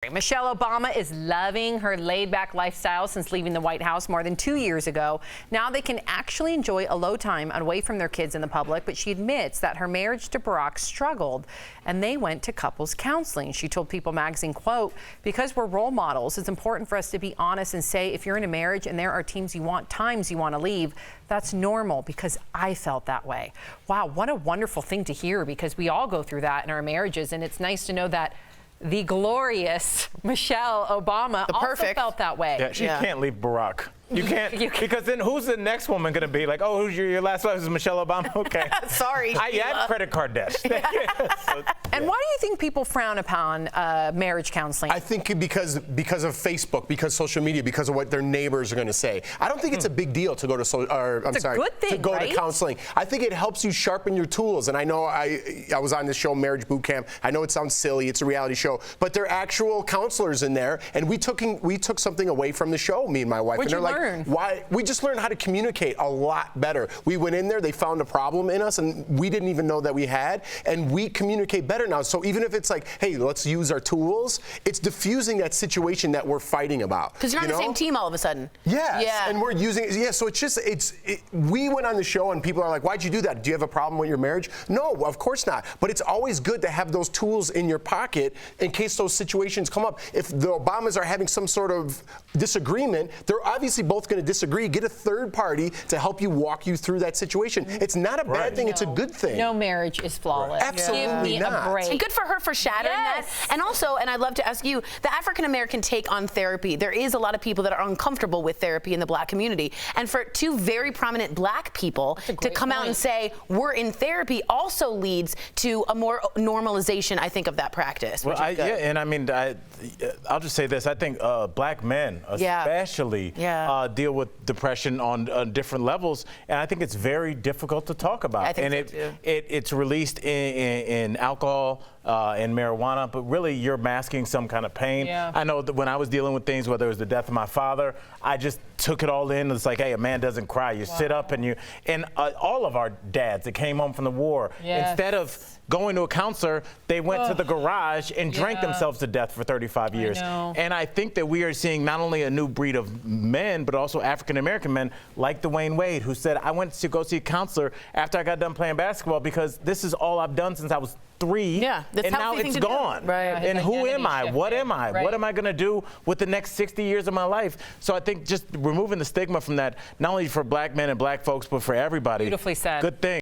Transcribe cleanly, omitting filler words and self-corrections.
Michelle Obama is loving her laid-back lifestyle since leaving the White House more than 2 years ago. Now they can actually enjoy alone time away from their kids in the public, but she admits that her marriage to Barack struggled, and they went to couples counseling. She told People magazine, quote, "Because we're role models, it's important for us to be honest and say if you're in a marriage and there are times you want to leave, that's normal, because I felt that way." Wow, what a wonderful thing to hear, because we all go through that in our marriages, and it's nice to know that the glorious Michelle Obama also felt that way. Yeah, she can't leave Barack. You can't, because then who's the next woman going to be? Like, oh, who's your last wife? Is Michelle Obama? Okay. Sorry, I have credit card debt. And why do you think people frown upon marriage counseling? I think because of Facebook, because social media, because of what their neighbors are going to say. I don't think it's a big deal to go to to counseling. I think it helps you sharpen your tools. And I know I was on this show, Marriage Boot Camp. I know it sounds silly, it's a reality show, but there are actual counselors in there, and we took something away from the show, me and my wife. What'd you learn? Why? We just learned how to communicate a lot better. We went in there, they found a problem in us, and we didn't even know that we had, and we communicate better now. So even if it's like, hey, let's use our tools, it's diffusing that situation that we're fighting about. Because you're on the same team all of a sudden. Yes, yeah. And we're using it. Yeah, so it's just, we went on the show and people are like, why'd you do that? Do you have a problem with your marriage? No, of course not. But it's always good to have those tools in your pocket in case those situations come up. If the Obamas are having some sort of disagreement, they're obviously both going to disagree. Get a third party to help you walk you through that situation. It's not a bad thing. It's a good thing. No marriage is flawless. Absolutely Give me not. a break. And good for her for shattering that. And also, and I'd love to ask you, the African-American take on therapy. There is a lot of people that are uncomfortable with therapy in the black community. And for two very prominent black people to come out and say, we're in therapy, also leads to a more normalization, I think, of that practice. Well, and I mean, I'll just say this. I think black men especially deal with depression on different levels, and I think it's very difficult to talk about. I think and so too. It's released in alcohol and marijuana, but really you're masking some kind of pain. Yeah. I know that when I was dealing with things, whether it was the death of my father, I just took it all in. It's like, hey, a man doesn't cry. You sit up and all of our dads that came home from the war, instead of going to a counselor, they went to the garage and drank themselves to death for 35 years. And I think that we are seeing not only a new breed of men, but also African-American men like Dwayne Wade, who said, I went to go see a counselor after I got done playing basketball because this is all I've done since I was 3, and now it's gone. And who am I? What am I? What am I going to do with the next 60 years of my life? So I think just removing the stigma from that, not only for black men and black folks, but for everybody. Beautifully said. Good thing.